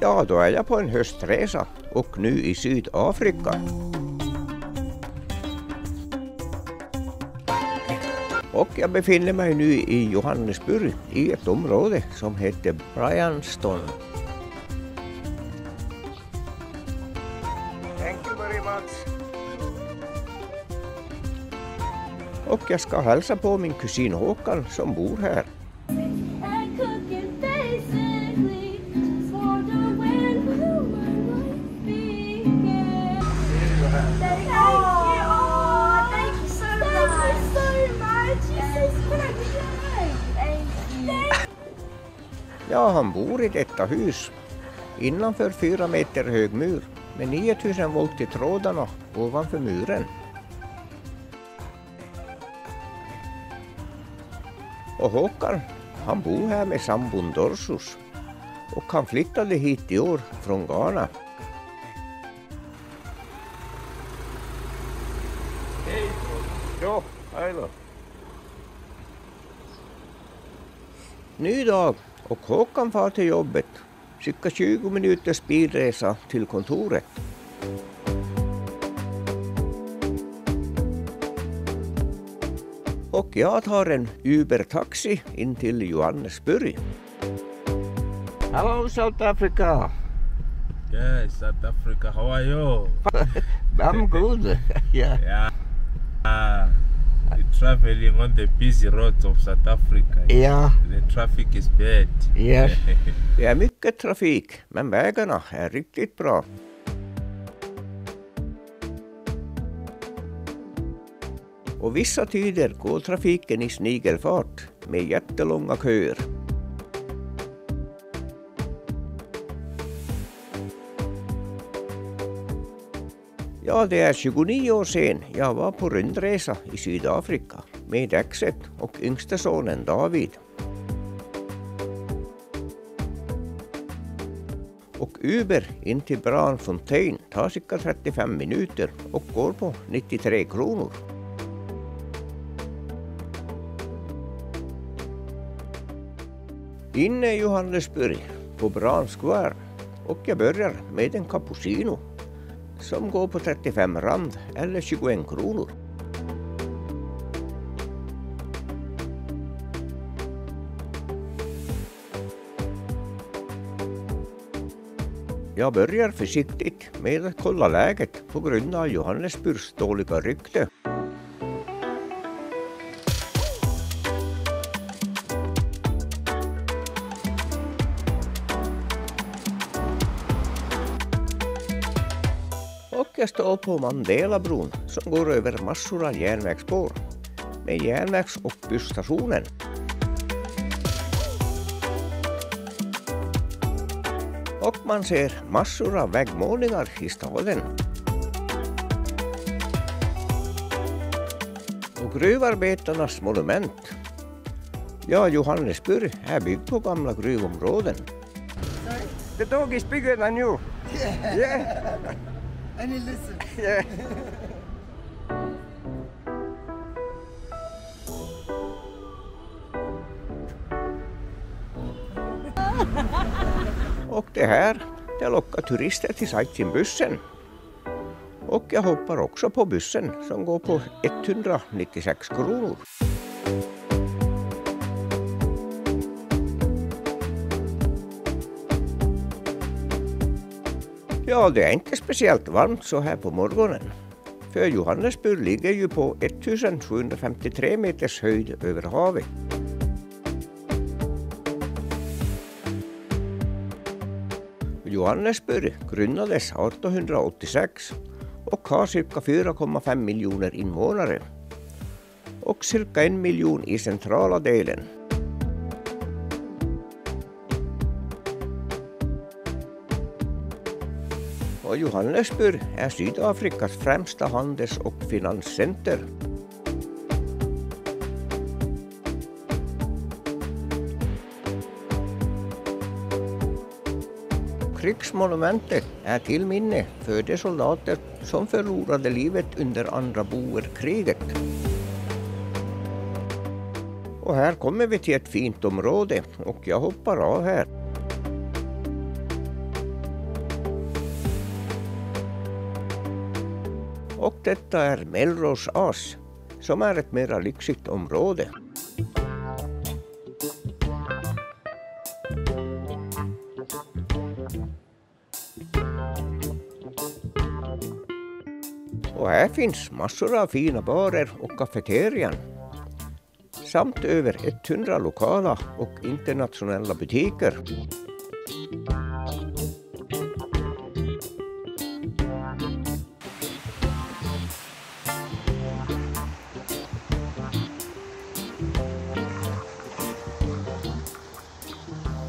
Ja, då är jag på en höstresa och nu i Sydafrika. Och jag befinner mig nu i Johannesburg i ett område som heter Bryanston. Thank you very much. Och jag ska hälsa på min kusin Håkan som bor här. Ja, han bor i detta hus innanför 4 meter hög mur med 9000 volt i trådarna ovanför muren. Och Håkan, han bor här med sambon Dorsus och han flyttade hit i år från Ghana. Hej! Ja, hej då! Ny dag och Håkan far till jobbet. Cirka 20 minuters bilresa till kontoret. Och jag tar en Uber-taxi in till Johannesburg. Hello South Africa! Yes, South Africa. How are you? I'm good. Yeah. Traveling on the busy roads of South Africa. Yeah. The traffic is bad. Yes. Det är mycket trafik, men vägarna är riktigt bra. Och vissa tider går trafiken i snigelfart med jättelånga köer. Ja, det är 29 år sedan jag var på rundresa i Sydafrika med exet och yngste sonen David. Och Uber in till Braamfontein tar cirka 35 minuter och går på 93 kronor. Inne i Johannesburg på Bram Square och jag börjar med en cappuccino som går på 35 rand eller 21 kronor. Jag börjar försiktigt med att kolla läget på grund av Johannesburgs dåliga rykte. Och jag står på Mandela-bron som går över massor av järnvägsspår med järnvägs- och busstationen. Och man ser massor av väggmålningar i staden. Och gruvarbetarnas monument. Ja, Johannesburg är byggd på gamla gruvområden. The dog is bigger than you. Yeah. And he listen. Yeah. Och det här, det lockar turister till sightseeingbussen. Och jag hoppar också på bussen som går på 196 kronor. Ja, det är inte speciellt varmt så här på morgonen. För Johannesburg ligger ju på 1753 meters höjd över havet. Johannesburg grundades 1886 och har cirka 4,5 miljoner invånare och cirka 1 miljon i centrala delen. Och Johannesburg är Sydafrikas främsta handels- och finanscenter. Krigsmonumentet är till minne för de soldater som förlorade livet under andra boerkriget. Och här kommer vi till ett fint område och jag hoppar av här. Och detta är Melrose As, som är ett mera lyxigt område. Och här finns massor av fina barer och kafeterian. Samt över 100 lokala och internationella butiker.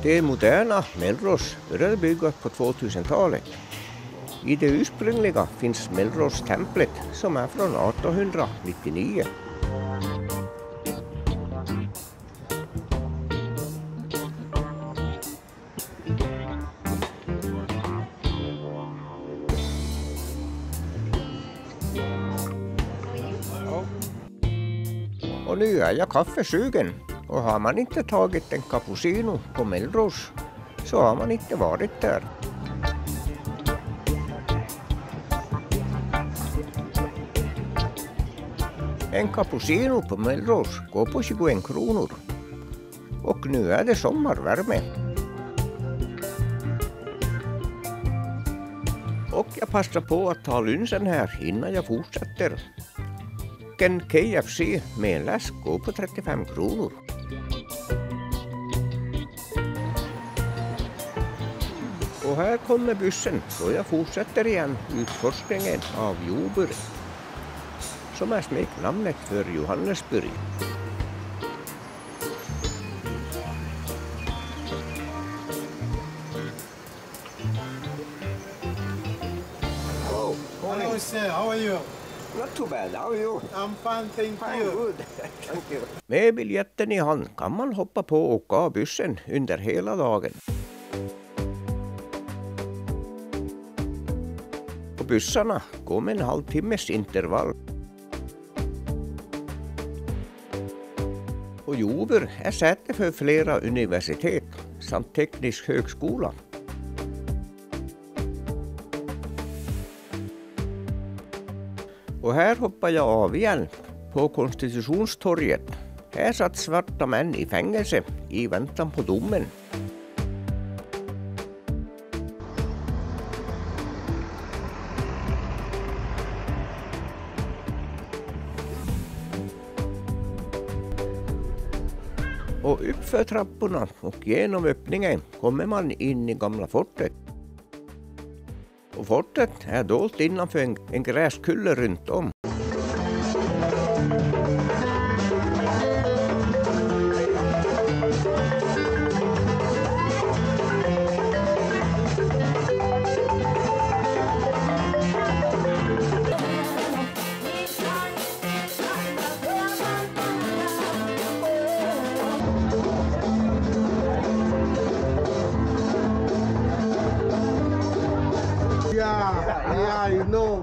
Det moderna Melrose började byggas på 2000-talet. I det ursprungliga finns Melrose-templet som är från 1899. Och nu är jag kaffesugen, och har man inte tagit en cappuccino på Melrose så har man inte varit där. En cappuccino på Melrose går på 21 kronor. Och nu är det sommarvärme. Och jag passar på att ta lunchen här innan jag fortsätter. En KFC med en läsk går på 35 kronor. Och här kommer bussen då jag fortsätter igen utforskningen av Jobur, som är smeknamnet för Johannesburg. Hello, sir. How are you? Not too bad, how are you? I'm fine, thank you. Good. Thank you. Med biljetten i hand kan man hoppa på och åka av bussen under hela dagen. Och bussarna går med en halvtimmes intervall. Och Jobur är säte för flera universitet samt teknisk högskola. Och här hoppar jag av igen på Konstitutionstorget. Här satt svarta män i fängelse i väntan på domen. Och uppför trapporna och genom öppningen kommer man in i gamla fortet. Och fortet är dolt innanför en gräskulle runt om. Yeah, you know.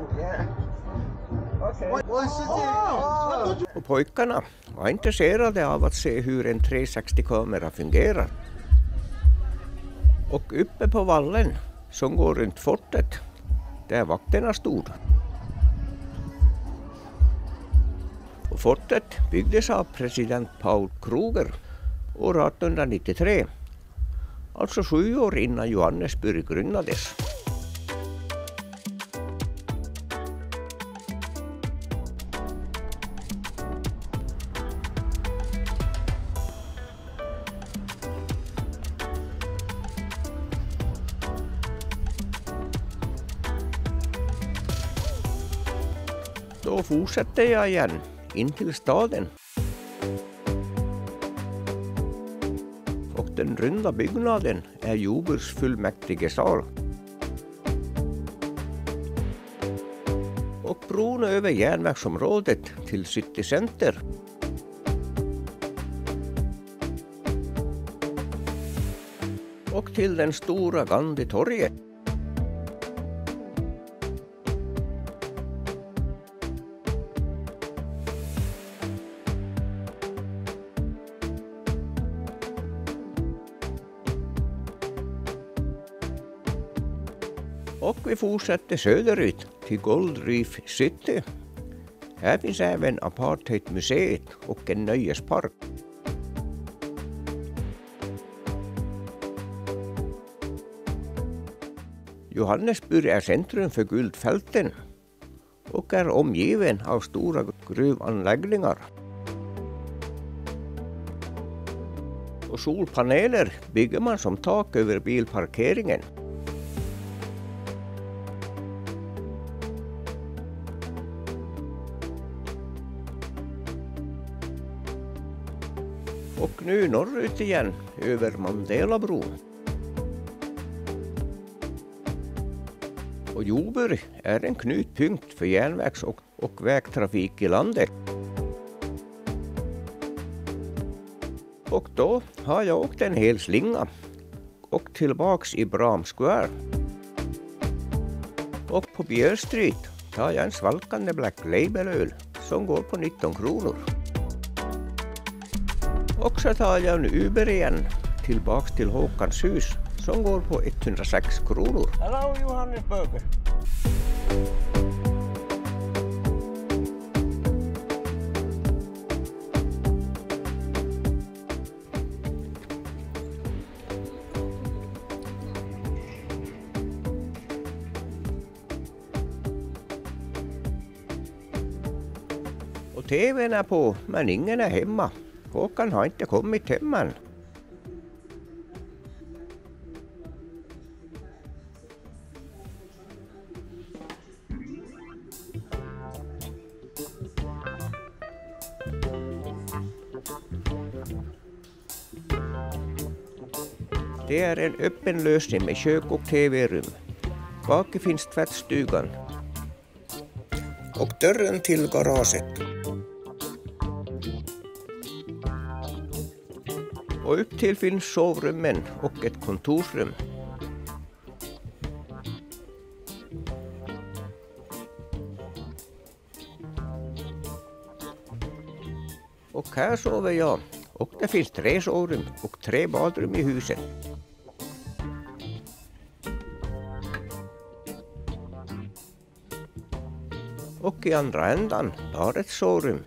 Och pojkarna var intresserade av att se hur en 360-kamera fungerar. Och uppe på vallen som går runt fortet, där vakterna stod. Och fortet byggdes av president Paul Kruger år 1893, alltså 7 år innan Johannesburg grundades. Då fortsätter jag igen in till staden. Och den runda byggnaden är Joburs fullmäktigesal. Och bron över järnvägsområdet till City Center. Och till den stora Gandhi-torget. Och vi fortsätter söderut till Gold Reef City. Här finns även Apartheidmuseet och en nöjespark. Johannesburg är centrum för guldfälten och är omgiven av stora gruvanläggningar. Och solpaneler bygger man som tak över bilparkeringen. Och nu norrut igen över Mandela-bron. Och Joburg är en knutpunkt för järnvägs- och vägtrafik i landet. Och då har jag åkt en hel slinga och tillbaks i Bram Square. Och på Björ Street tar jag en svalkande Black Label-öl som går på 19 kronor. Och så tar jag en Uber igen tillbaks till Håkans hus som går på 106 kronor. Hello Johannesburg! Och TVn är på, men ingen är hemma. Håkan har inte kommit hem än. Det är en öppen lösning med kök och tv-rum. Bak finns tvättstugan. Och dörren till garaget. Och upp till finns sovrummen och ett kontorsrum. Och här sover jag. Och det finns 3 sovrum och 3 badrum i huset. Och i andra ändan har ett sovrum.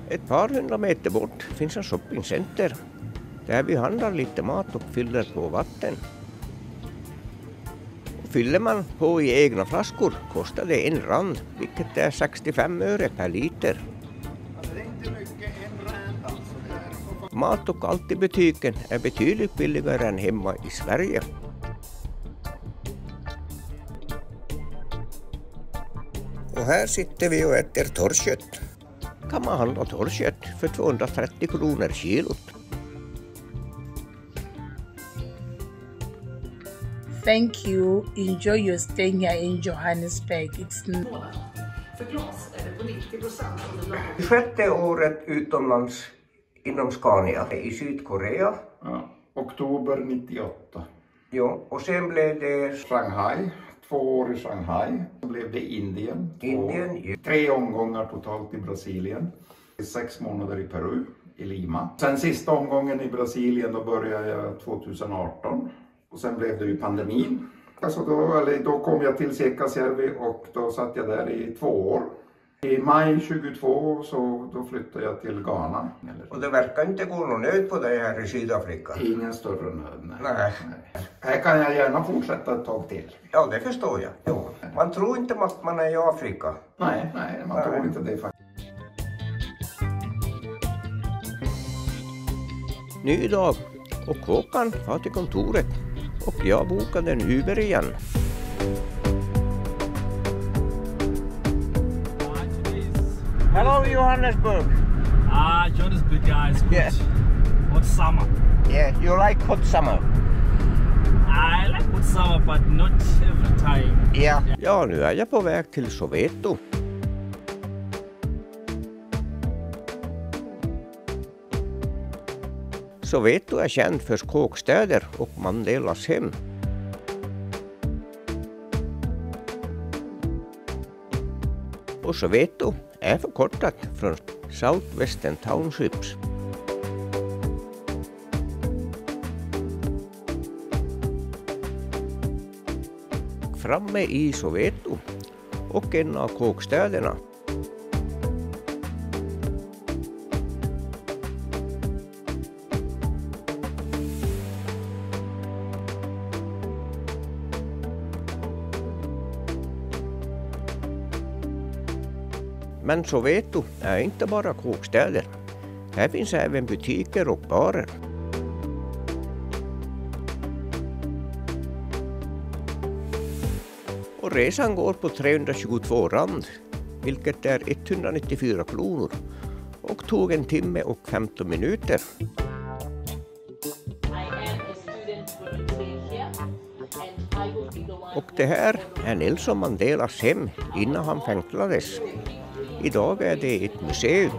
Ett par 100 meter bort finns en shoppingcenter där vi handlar lite mat och fyller på vatten. Och fyller man på i egna flaskor kostar det 1 rand, vilket är 65 öre per liter. Mat och allt i butiken är betydligt billigare än hemma i Sverige. Och här sitter vi och äter torrkött. Kan man handla torrkött för 230 kronor kilot. Thank you. Enjoy your stay here in Johannesburg. It's För glas är det på 90%. 6:e året utomlands inom Scania i Sydkorea. Ja, oktober 98. Ja, och sen blev det Shanghai, 2 år i Shanghai. Så blev det Indien. 3 omgångar totalt i Brasilien. 6 månader i Peru, i Lima. Sen sista omgången i Brasilien, då började jag 2018. Och sen blev det ju pandemin. Alltså då kom jag till Sekasjärvi och då satt jag där i 2 år. I maj 22 så då flyttade jag till Ghana. Och det verkar inte gå någon nöd på dig här i Sydafrika? Ingen större nöd, Nej. Här kan jag gärna fortsätta ett tag till. Ja, det förstår jag. Jo. Man tror inte att man är i Afrika. Nej, man tror inte det faktiskt. Ny dag och Håkan var till kontoret och jag bokade en Uber igen. Hello Johannesburg. Johannesburg guys. Good. Yes. Hot summer. Yeah, you like hot summer? I like hot summer but not every time. Yeah. Ja, nu är jag på väg till Soweto. Soweto är känd för kåkstäder och Mandelas hem. Och Soweto är förkortat från Southwestern Townships. Framme i Soweto och en av kåkstäderna. Men Soweto är inte bara kåkstäder. Här finns även butiker och barer. Och resan går på 322 rand, vilket är 194 kronor, och tog 1 timme och 15 minuter. Och det här är Nelson Mandelas hem innan han fängslades. Idag är det ett museum.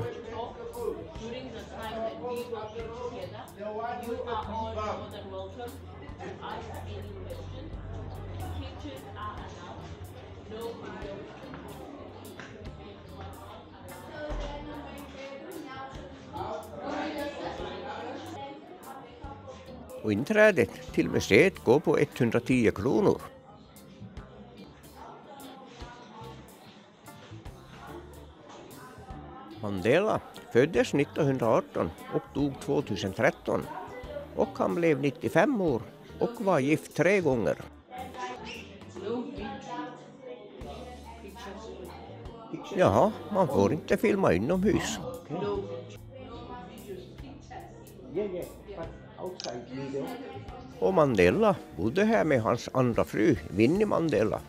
Och inträdet till museet går på 110 kronor. Mandela föddes 1918 och dog 2013 och han blev 95 år och var gift 3 gånger. Jaha, man får inte filma inomhus. Och Mandela bodde här med hans andra fru, Winnie Mandela,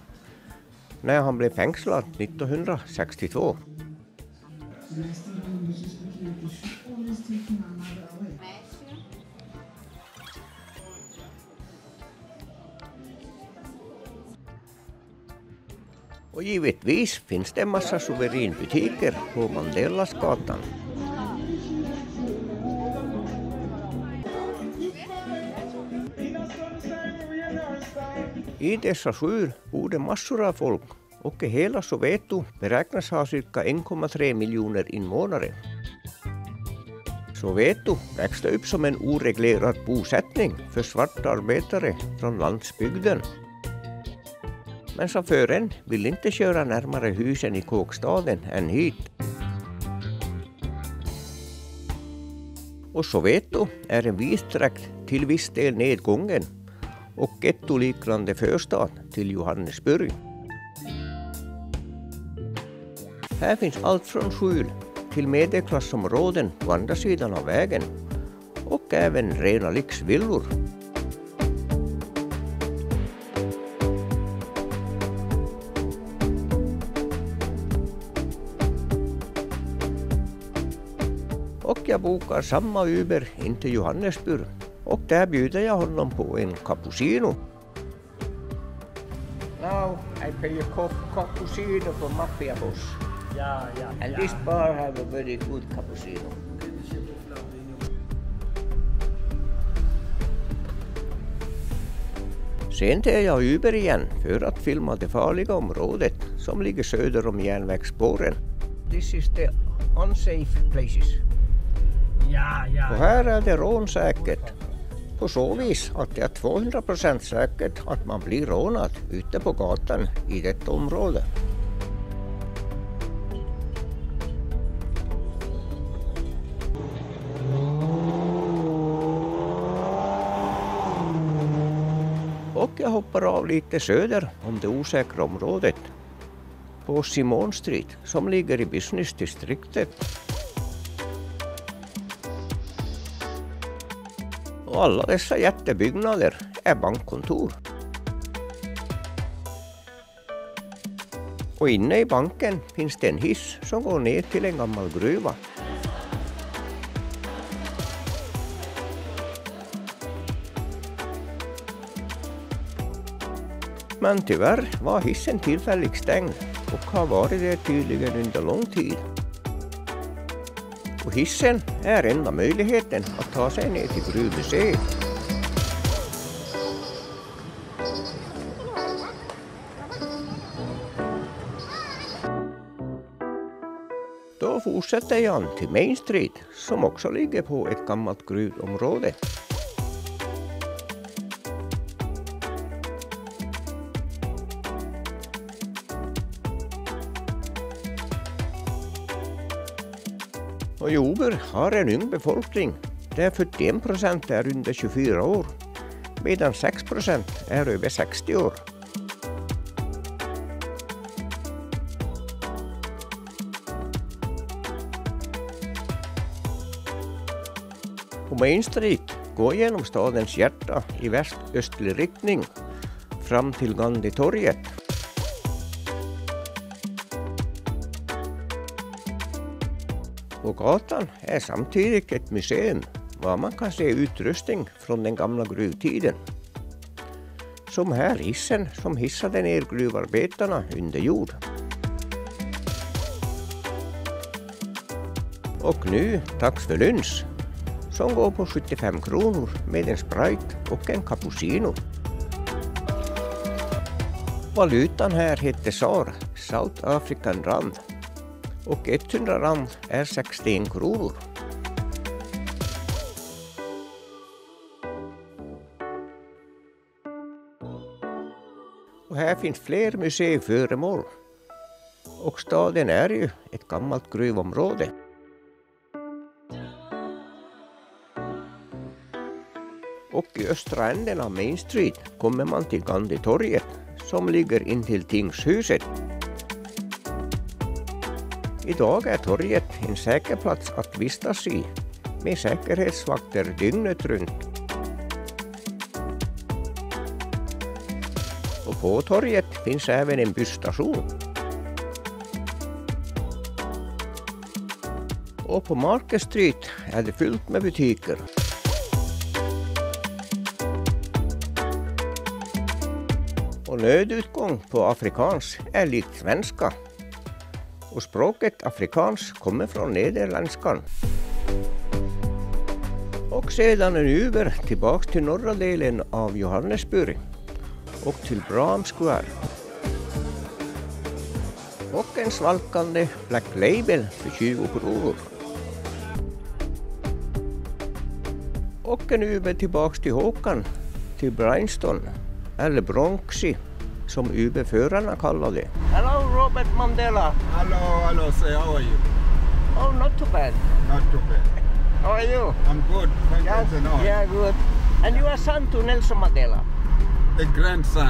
när han blev fängslad 1962. Och givetvis finns det en massa souvenirbutiker på Mandelasgatan. I dessa skjul bor det massor av folk och i hela Soweto beräknas ha cirka 1,3 miljoner invånare. Soweto växte upp som en oreglerad bosättning för svarta arbetare från landsbygden. Men chauffören vill inte köra närmare husen i kåkstaden än hit. Och Soweto är en vidsträckt, till viss del nedgången och gettoliknande förstad till Johannesburg. Här finns allt från skjul till medelklassområden på andra sidan av vägen och även rena lyxvillor. Och jag bokar samma Uber in till Johannesburg och där bjuder jag honom på en cappuccino. Now I pay a cappuccino for Mafia Boss. And this bar have a very good cappuccino. Sen tar jag Uber igen för att filma det farliga området som ligger söder om järnvägsspåren. This is the unsafe places. Och här är det rånsäkert. På så vis att det är 200% säkert att man blir rånad ute på gatan i detta område. Och jag hoppar av lite söder om det osäkra området på Simon Street som ligger i businessdistriktet. Och alla dessa jättebyggnader är bankkontor. Och inne i banken finns det en hiss som går ner till en gammal gruva. Men tyvärr var hissen tillfälligt stängd och har varit det tydligen under lång tid. Och hissen är enda möjligheten att ta sig ner till gruvmuseet. Då fortsätter jag till Main Street som också ligger på ett gammalt gruvområde. Och Joburg har en ung befolkning där 41% är under 24 år medan 6% är över 60 år. Och Main Street går genom stadens hjärta i väst-östlig riktning fram till Gandhi-torget. Och gatan är samtidigt ett museum var man kan se utrustning från den gamla gruvtiden. Som här hissen som hissade ner gruvarbetarna under jord. Och nu dags för lunch som går på 75 kronor med en Sprite och en cappuccino. Valutan här heter SAR, South African Rand. Och 100 rand är 61 kronor. Och här finns fler museiföremål. Och staden är ju ett gammalt gruvområde. Och i östra änden av Main Street kommer man till Gandhi-torget som ligger intill tingshuset. Idag är torget en säker plats att vistas i med säkerhetsvakter dygnet runt. Och på torget finns även en busstation. Och på Market Street är det fullt med butiker. Och nödutgång på afrikans är likt svenska. Och språket afrikans kommer från nederländskan. Och sedan en Uber tillbaks till norra delen av Johannesburg och till Bram Square. Och en svalkande Black Label för 20 kronor. Och en Uber tillbaks till Håkan, till Bryanston eller Bronxy som Uber-förarna kallar det. Hello Robert Mandela. Hello, say how are you? Oh, not too bad. Not too bad. How are you? I'm good, thank you to know. Yeah, good. And you are son to Nelson Mandela? The grandson.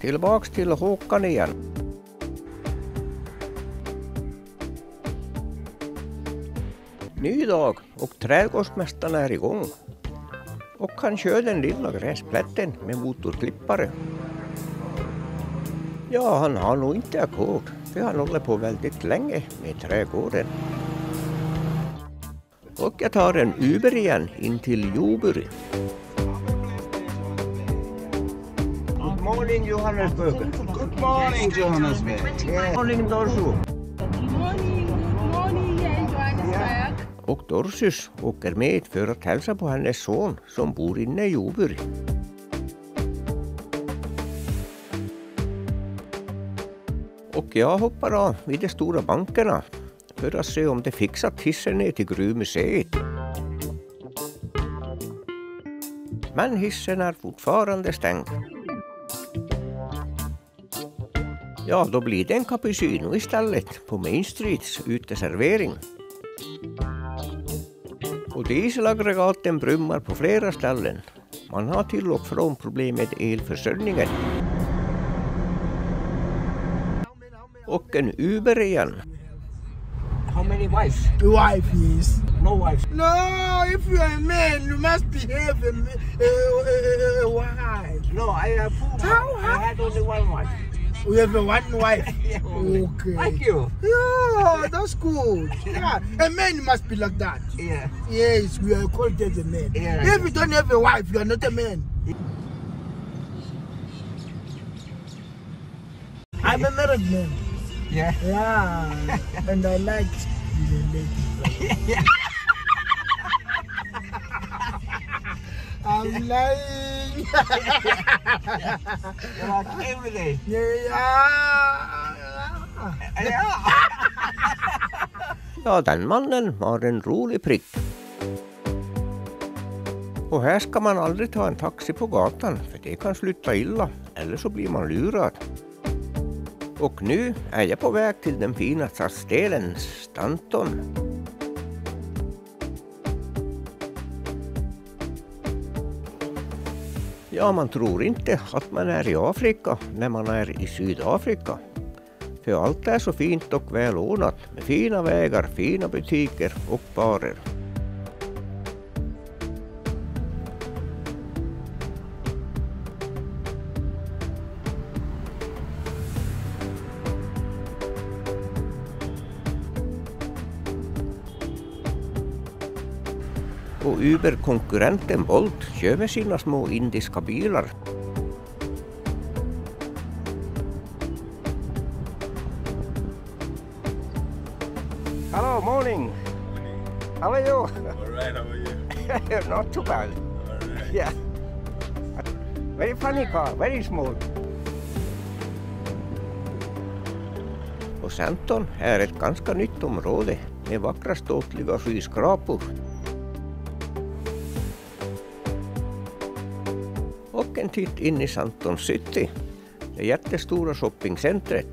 Tillbaks till Håkan igen. Ny dag och trädgårdsmästaren är igång. Och han kör den lilla gräsplätten med motorklippare. Ja, han har nog inte ackord, för han håller på väldigt länge med trädgården. Och jag tar en Uber igen in till Joburg. Good morning Johannesburg. Good morning, Johannesburg. Good morning Dorsu. Och Dorsus åker med för att hälsa på hennes son som bor inne i Joburg. Och jag hoppar av vid de stora bankerna för att se om det fixat hissen ner till gruvmuseet. Men hissen är fortfarande stängd. Ja, då blir det en cappuccino istället på Main Streets uteservering. Och dieselaggregaten brummar på flera ställen. Man har till och från problem med elförsörjningen. Och en Uber igen. How many wives? Wife, yes. No wives. No, if you are a man, you must behave a wife. No, I have two. I had only one wife. We have one wife. Okay. Thank you. Yeah, that's good. Yeah, a man must be like that. Yeah. Yes, we are called as a man. Yeah. If you don't have a wife, you are not a man. I'm a married man. Yeah. Yeah, and I like the lady. I'm lying. Every day. Ja, den mannen var en rolig prick. Och här ska man aldrig ta en taxi på gatan, för det kan sluta illa, eller så blir man lurad. Och nu är jag på väg till den fina stadsdelen Stanton. Ja, man tror inte att man är i Afrika när man är i Sydafrika. För allt är så fint och välordnat med fina vägar, fina butiker och barer. Och Uber-konkurrenten Bolt kör med sina små indiska bilar. Hello, morning. How are you? All right, how are you? Not too bad. All right. Yeah. Very funny car, very small. Och Stanton är ett ganska nytt område med vackra ståtliga skyskrapor. Och en titt in i Stanton City, det jättestora shoppingcentret.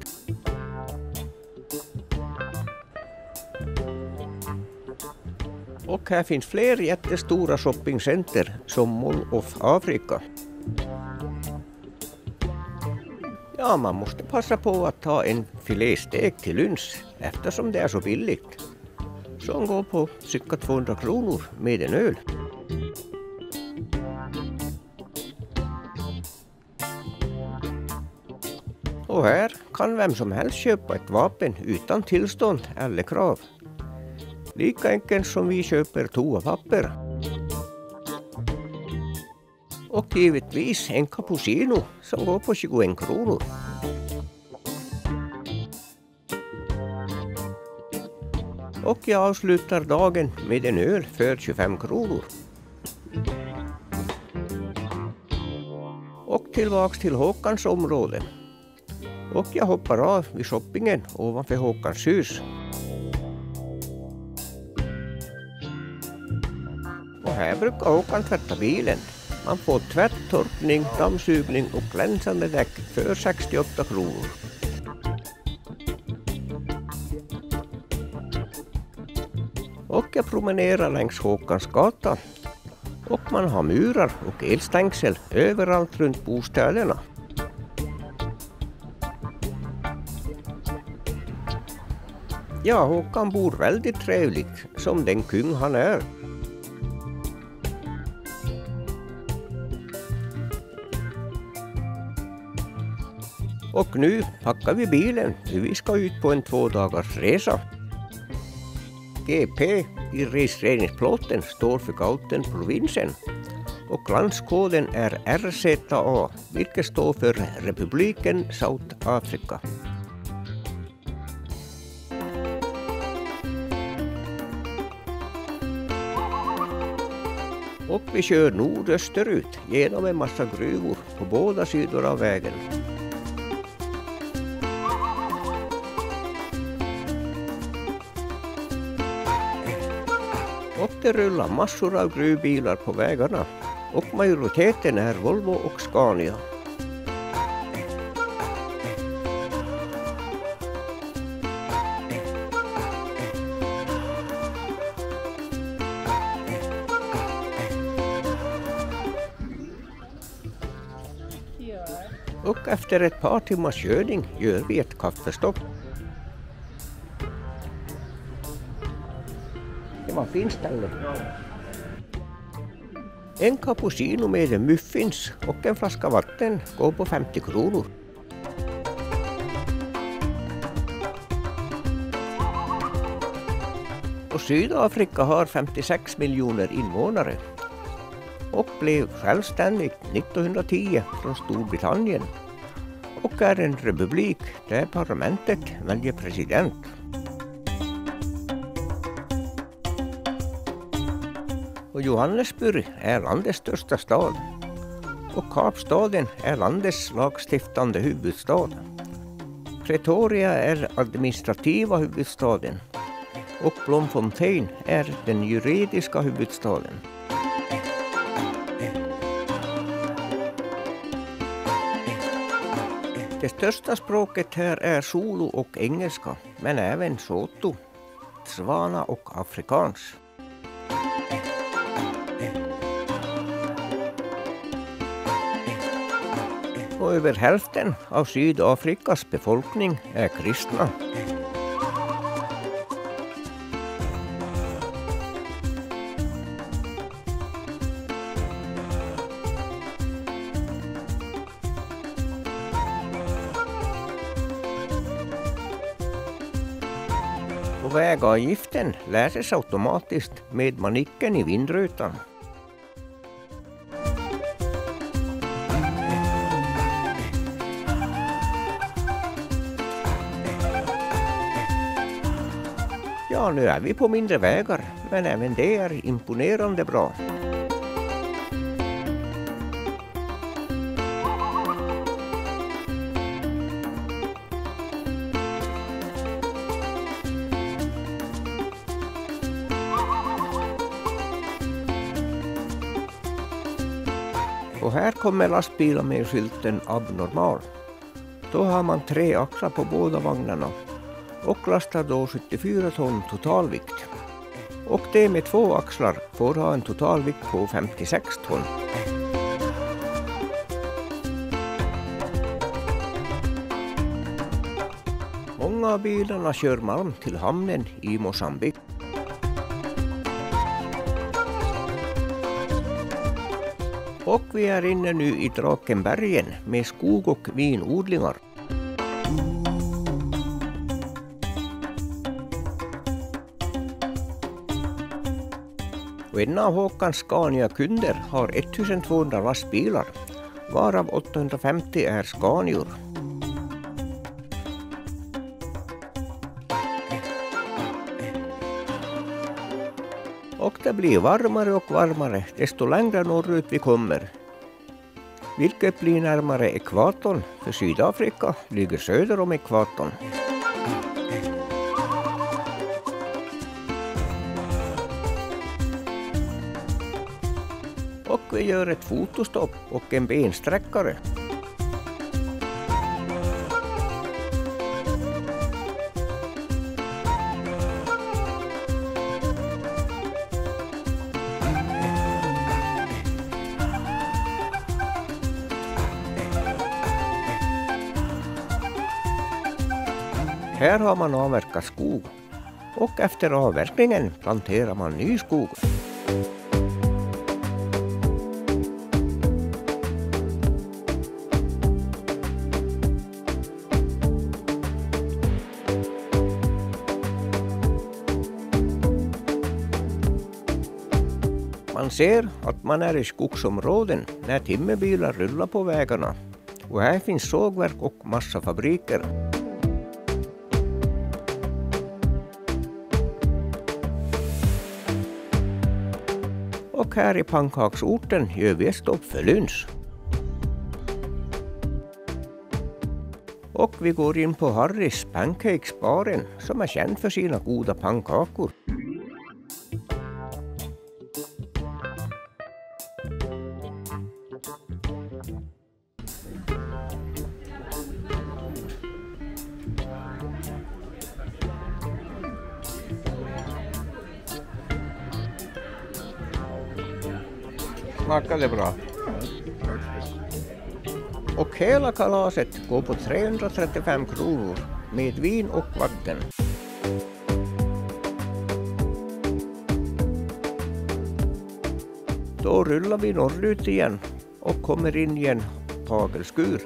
Och här finns fler jättestora shoppingcenter som Mall of Africa. Ja, man måste passa på att ta en filéstek till lunch eftersom det är så billigt. Som går på cirka 200 kronor med en öl. Och här kan vem som helst köpa ett vapen utan tillstånd eller krav. Lika enkelt som vi köper toapapper. Och givetvis en cappuccino som går på 21 kronor. Och jag avslutar dagen med en öl för 25 kronor. Och tillbaks till Håkans område. Och jag hoppar av vid shoppingen ovanför Håkans hus. Och här brukar Håkan tvätta bilen. Man får tvätt, torkning, dammsugning och glänsande däck för 68 kronor. Och jag promenerar längs Håkans gata. Och man har murar och elstängsel överallt runt bostäderna. Ja, Håkan bor väldigt trevligt, som den kung han är. Och nu packar vi bilen, för vi ska ut på en 2 dagars resa. GP i registreringsplåten står för Gauteng-provinsen. Och landskoden är RZA, vilket står för Republiken South Africa. Och vi kör nordösterut genom en massa gruvor på båda sidor av vägen. Och det rullar massor av gruvbilar på vägarna. Och majoriteten är Volvo och Scania. Och efter ett par timmars körning gör vi ett kaffestopp. Det var fint ställe. En cappuccino med en muffins och en flaska vatten går på 50 kronor. Och Sydafrika har 56 miljoner invånare och blev självständigt 1910 från Storbritannien och är en republik där parlamentet väljer president. Och Johannesburg är landets största stad. Och Kapstaden är landets lagstiftande huvudstad. Pretoria är administrativa huvudstaden. Och Bloemfontein är den juridiska huvudstaden. Det största språket här är Zulu och engelska, men även Sotho, Tswana och afrikans. Och över hälften av Sydafrikas befolkning är kristna. Och vägavgiften läses automatiskt med manicken i vindrutan. Ja, nu är vi på mindre vägar, men även det är imponerande bra. Och här kommer lastbilar med skylten abnormal. Då har man 3 axlar på båda vagnarna och lastar då 74 ton totalvikt. Och det med 2 axlar får ha en totalvikt på 56 ton. Många av bilarna kör malm till hamnen i Mosambik. Och vi är inne nu i Drakensbergen med skog och vinodlingar. Och en av Håkans Scania-kunder har 1200 lastbilar, varav 850 är Scanior. Och det blir varmare och varmare desto längre norrut vi kommer. Vilket blir närmare ekvatorn, för Sydafrika ligger söder om ekvatorn. Och vi gör ett fotostopp och en bensträckare. Här har man avverkat skog och efter avverkningen planterar man ny skog. Man ser att man är i skogsområden när timmerbilar rullar på vägarna. Och här finns sågverk och massafabriker. Och här i pannkaksorten gör vi ett stopp för lunch. Och vi går in på Harrys Pancakes-baren som är känd för sina goda pannkakor. Smakar det bra? Och hela kalaset går på 335 kronor med vin och vatten. Då rullar vi norrut igen och kommer in i en hagelskur.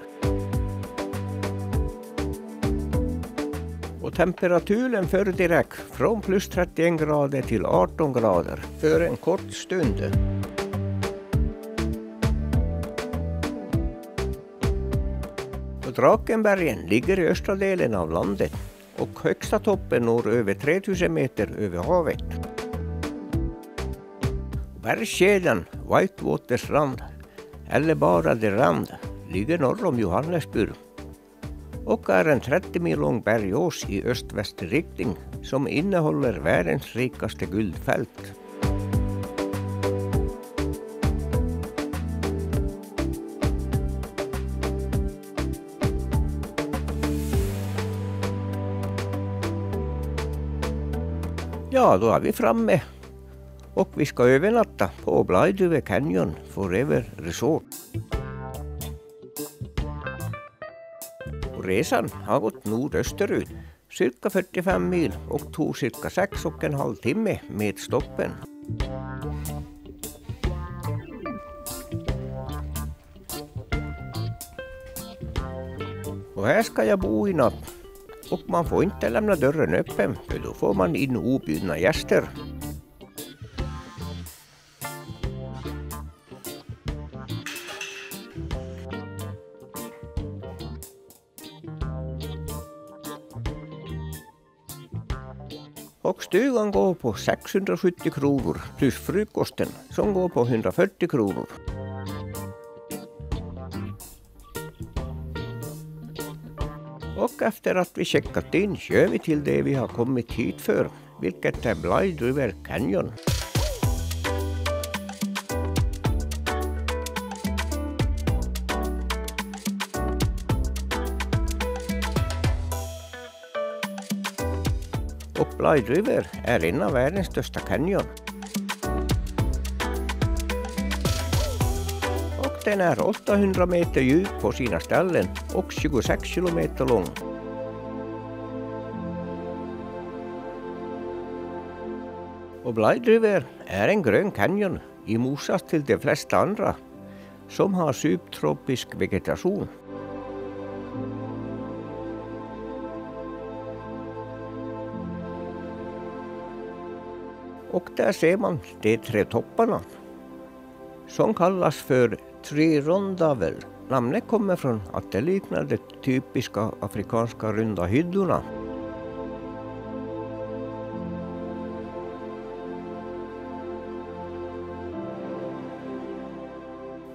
Och temperaturen för direkt från plus 31 grader till 18 grader för en kort stund. Drakensbergen ligger i östra delen av landet och högsta toppen når över 3000 meter över havet. Bergskedjan Whitewater Strand, eller bara The Rand, ligger norr om Johannesburg och är en 30 mil lång bergås i öst-väst riktning som innehåller världens rikaste guldfält. Ja, då är vi framme och vi ska övernatta på Blyde Canyon Forever Resort. Och resan har gått nordösterut, cirka 45 mil och tog cirka 6,5 timme med stoppen. Och här ska jag bo i natt. Och man får inte lämna dörren öppen, för då får man in objudna gäster. Och stugan går på 670 kronor plus frukosten som går på 140 kronor. Och efter att vi checkat in kör vi till det vi har kommit hit för, vilket är Blyde River Canyon. Och Blyde River är en av världens största canyon. Den är 800 meter djup på sina ställen och 26 kilometer lång. Och Blyde River är en grön canyon i motsats till de flesta andra som har subtropisk vegetation. Och där ser man de 3 topparna som kallas för Trirondavel. Namnet kommer från att det liknar de typiska afrikanska runda hyddorna.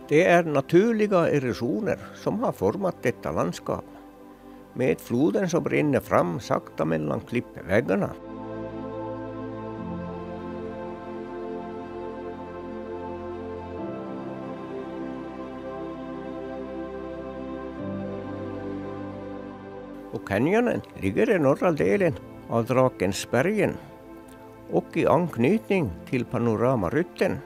Det är naturliga erosioner som har format detta landskap, med floden som rinner fram sakta mellan klippväggarna. Och canyonen ligger i norra delen av Drakensbergen och i anknytning till Panoramarutten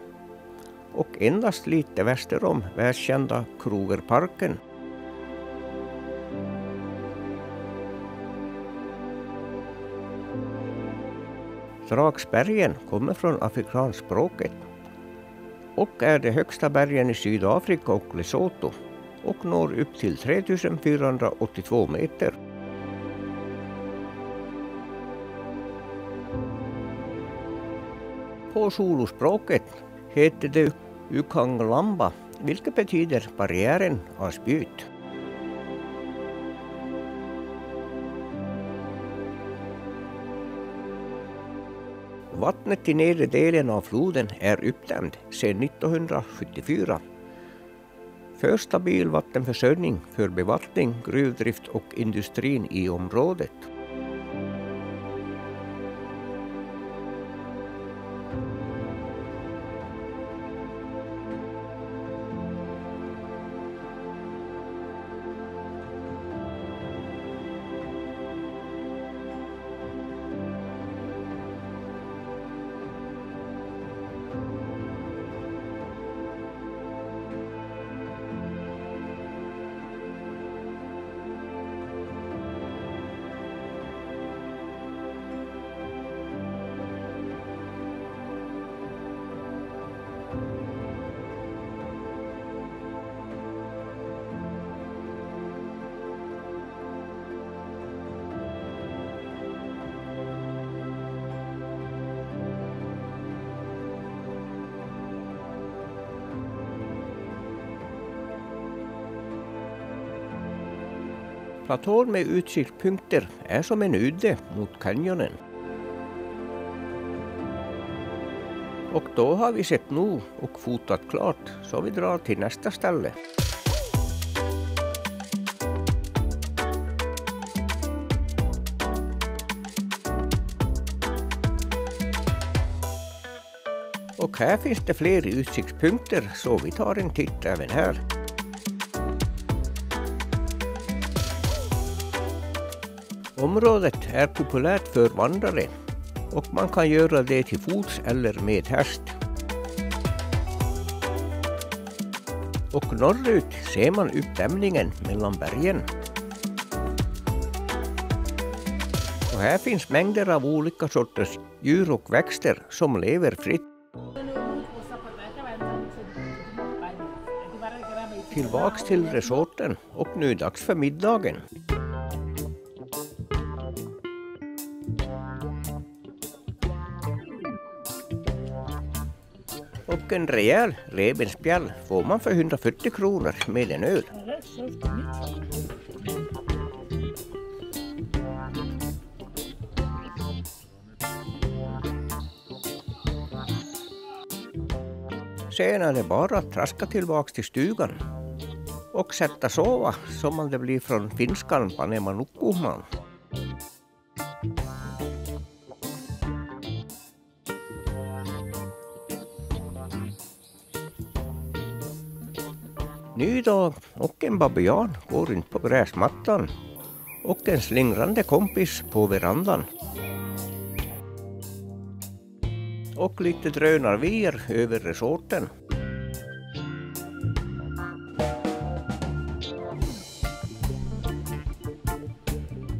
och endast lite väster om världskända Krugerparken. Draksbergen kommer från afrikanspråket och är de högsta bergen i Sydafrika och Lesotho och når upp till 3482 meter. På solospråket heter det Ukanglamba, vilket betyder barriären av spjut. Vattnet i nedre delen av floden är uppdämd sedan 1974. För stabil vattenförsörjning för bevattning, gruvdrift och industrin i området. Platån med utsiktspunkter är som en udde mot canyonen. Och då har vi sett nog och fotat klart, så vi drar till nästa ställe. Och här finns det fler utsiktspunkter, så vi tar en titt även här. Området är populärt för vandrare och man kan göra det till fots eller med häst. Och norrut ser man uppdämningen mellan bergen. Och här finns mängder av olika sorters djur och växter som lever fritt. Tillbaks till resorten och nu är dags för middagen. Och en rejäl revbensspjäll får man för 140 kronor med en öl. Sen är det bara att traska tillbaks till stugan och sätta sova som det blir från finskan panema nukkumaan. Ny dag och en babian går runt på gräsmattan och en slingrande kompis på verandan. Och lite drönarvier över resorten.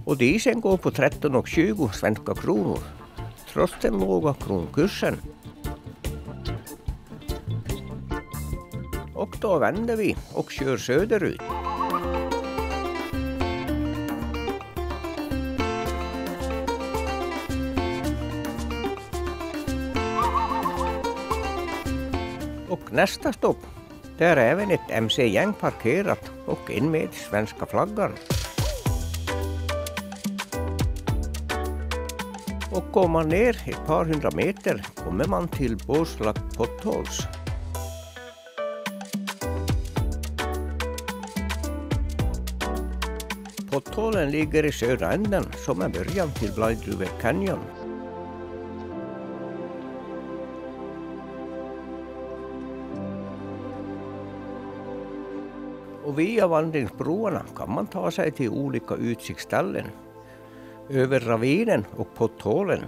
Och dieseln går på 13,20 svenska kronor, trots den låga kronkursen. Och då vänder vi och kör söderut. Och nästa stopp, där är även ett MC-gäng parkerat och en med svenska flaggan. Och går man ner ett par hundra meter kommer man till Båslak Potholes. Pottholen ligger i södra änden som är början till Blind River Canyon. Och via vandringsbroarna kan man ta sig till olika utsiktsställen över ravinen och Pottholen.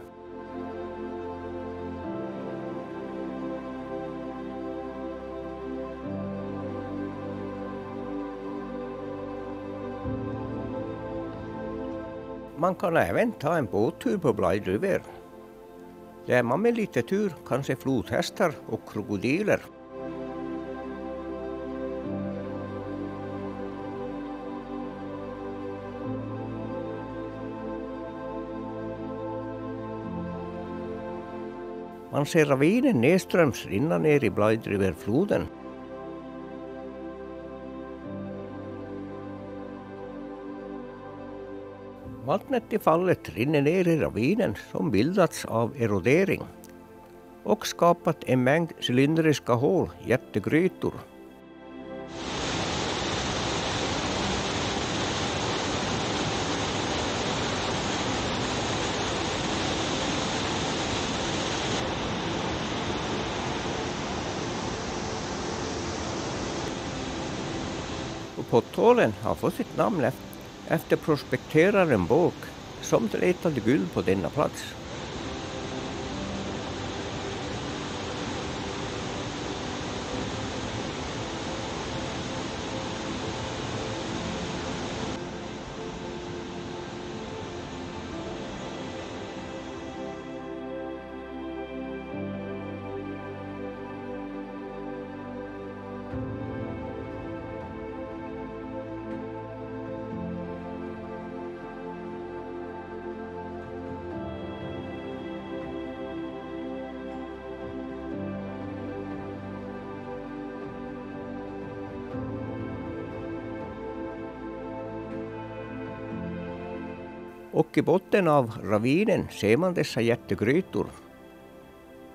Man kan även ta en båttur på Blind River, där man med lite tur kan se flodhästar och krokodiler. Man ser ravinen nedströms rinna ner i Blind River-floden. Vattnet i fallet rinner ner i ravinen som bildats av erodering och skapat en mängd cylindriska hål, jättegrytor. Och Pottholen har fått sitt namn efter prospekteraren Bork som letade guld på denna plats. Och i botten av ravinen ser man dessa jättegrytor.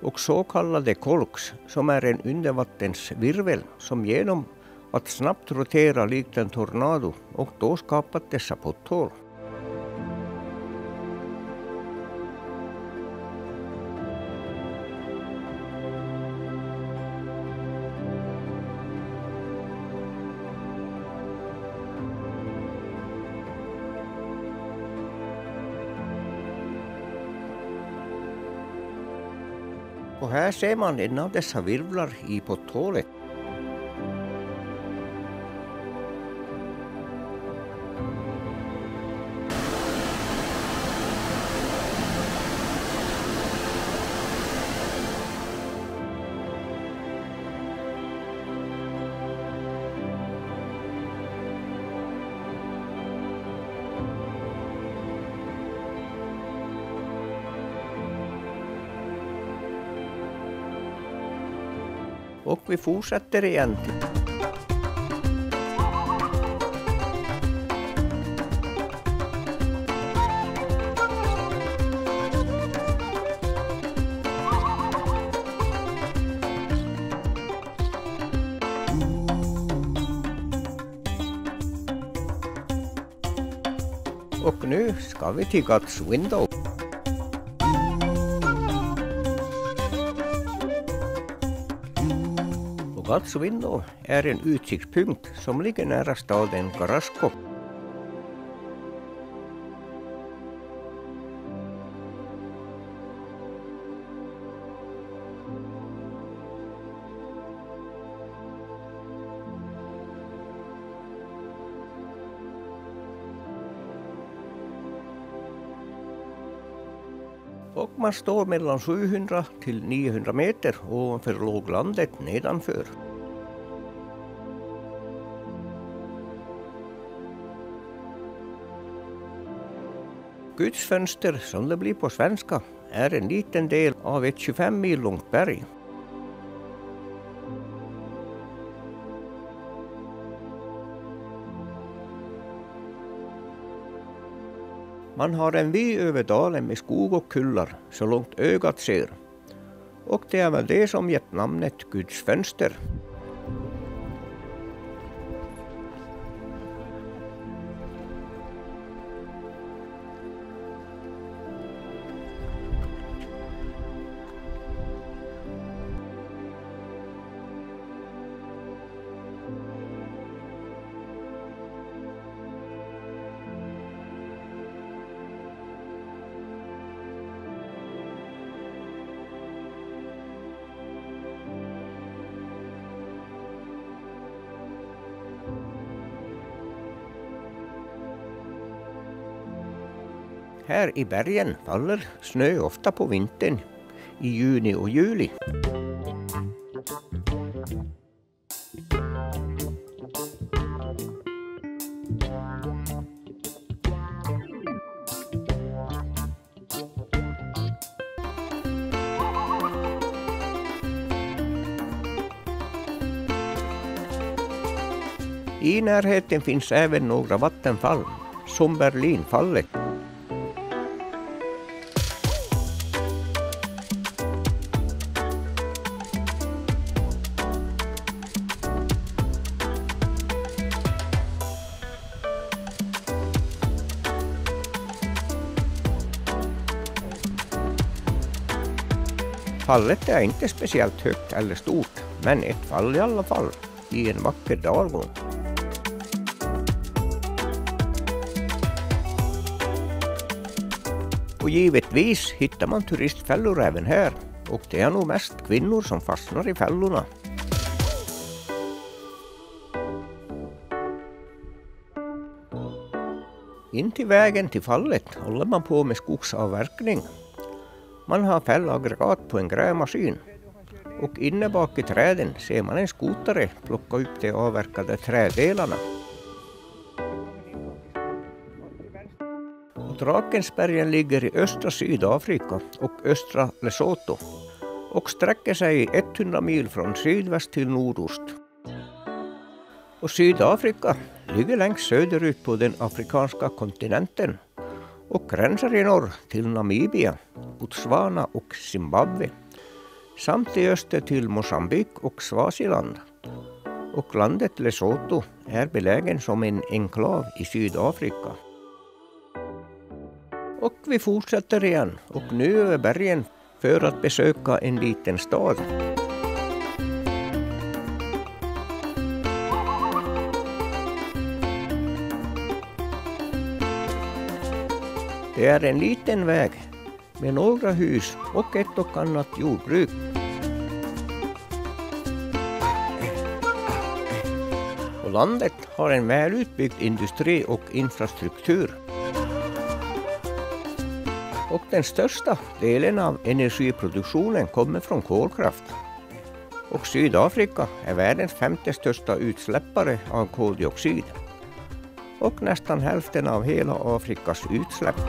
och så kallade kolks som är en undervattensvirvel som genom att snabbt rotera likt en tornado och då skapat dessa potthål. Och här ser man en av dessa virvlar i potthålet. Och vi fortsätter igen. Och nu ska vi till God's Window. God's Window är en utsiktspunkt som ligger nära staden Carrasco. Och man står mellan 700 till 900 meter ovanför låglandet nedanför. Guds fönster, som det blir på svenska, är en liten del av ett 25 mil långt berg. Man har en vy över dalen med skog och kullar så långt ögat ser. Och det är väl det som gett namnet Guds fönster. Här i bergen faller snö ofta på vintern i juni och juli. I närheten finns även några vattenfall, som Berlinfallet. Fallet är inte speciellt högt eller stort, men ett fall i alla fall, i en vacker dalgång. Och givetvis hittar man turistfällor även här, och det är nog mest kvinnor som fastnar i fällorna. In till vägen till fallet håller man på med skogsavverkning. Man har fällaggregat på en grävmaskin, och inne bak i träden ser man en skotare plocka upp de avverkade träddelarna. Drakensbergen ligger i östra Sydafrika och östra Lesotho och sträcker sig 100 mil från sydväst till nordost. Och Sydafrika ligger längst söderut på den afrikanska kontinenten och gränsar i norr till Namibia, Botswana och Zimbabwe. samt i öster till Mosambik och Swaziland. Och landet Lesotho är belägen som en enklav i Sydafrika. Och vi fortsätter igen och nu över bergen för att besöka en liten stad. Det är en liten väg med några hus och ett och annat jordbruk. Och landet har en välutbyggd industri och infrastruktur. Och den största delen av energiproduktionen kommer från kolkraft. Och Sydafrika är världens 5:e största utsläppare av koldioxid. Och nästan hälften av hela Afrikas utsläpp.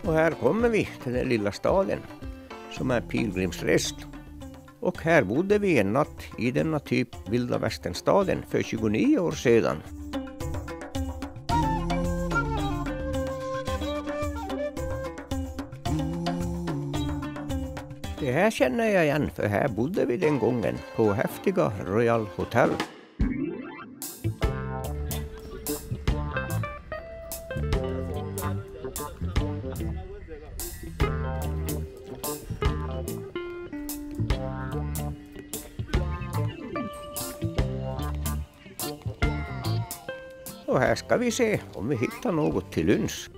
Och här kommer vi till den lilla staden som är Pilgrimsrest. Och här bodde vi en natt i denna typ vilda västernstaden för 29 år sedan. Det här känner jag igen för här bodde vi den gången på häftiga Royal Hotel. Och här ska vi se om vi hittar något till lunch.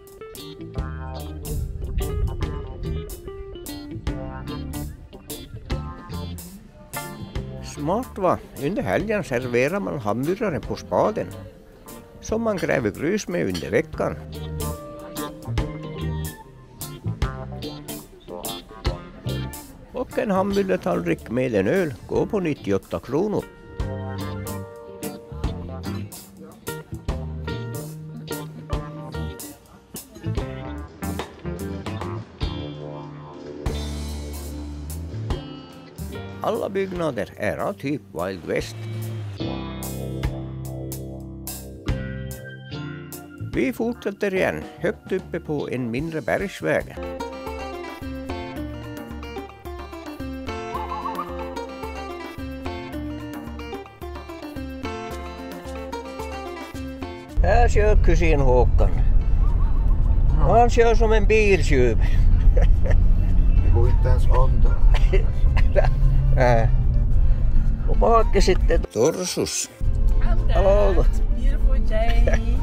Smart va, under helgen serverar man hamburgare på spaden som man gräver grus med under veckan. Och en hamburgertallrik med en öl går på 98 kronor. Alla byggnader är av typ Wild West. Vi fortsätter igen högt uppe på en mindre bergsväg. Här kör kusin Håkan. Han kör som en biltjuv. Det går inte ens hundra. Och bak sitter Torsus. Hello. Beautiful day.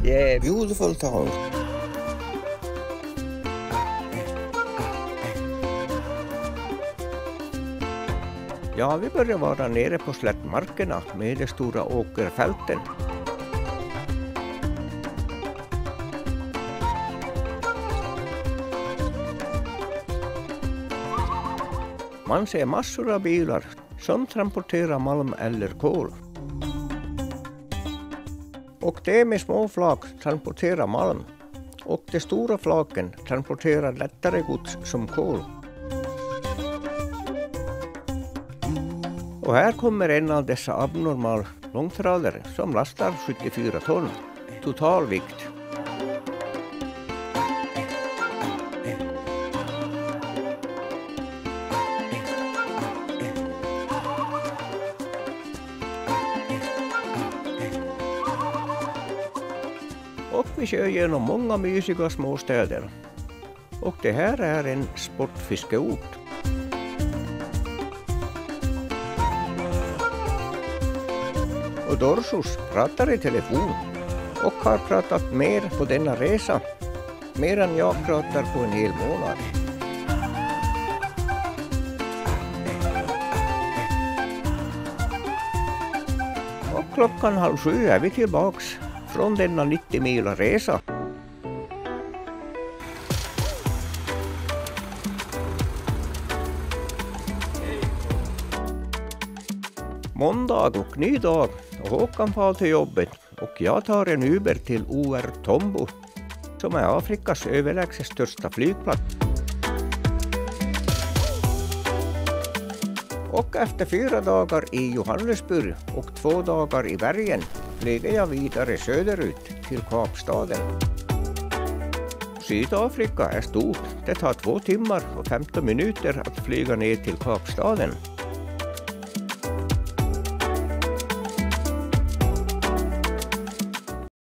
Yeah, beautiful town. Ja, vi börjar vara nere på slättmarkerna med de stora åkerfälten. Man ser massor av bilar som transporterar malm eller kol. Och det med små flak transporterar malm och de stora flaken transporterar lättare gods som kol. Och här kommer en av dessa abnormal långtradare som lastar 74 ton totalvikt. Och vi kör genom många mysiga småstäder. Och det här är en sportfiskeort. Och Dorsus pratar i telefon och har pratat mer på denna resa. Mer än jag pratar på en hel månad. Och klockan 6:30 är vi tillbaks från denna 90 mila resa. Måndag och ny dag och Håkan far till jobbet och jag tar en Uber till OR Tambo som är Afrikas överlägset största flygplats. Och efter 4 dagar i Johannesburg och 2 dagar i bergen flyger jag vidare söderut till Kapstaden. Sydafrika är stort. Det tar 2 timmar och 15 minuter att flyga ner till Kapstaden.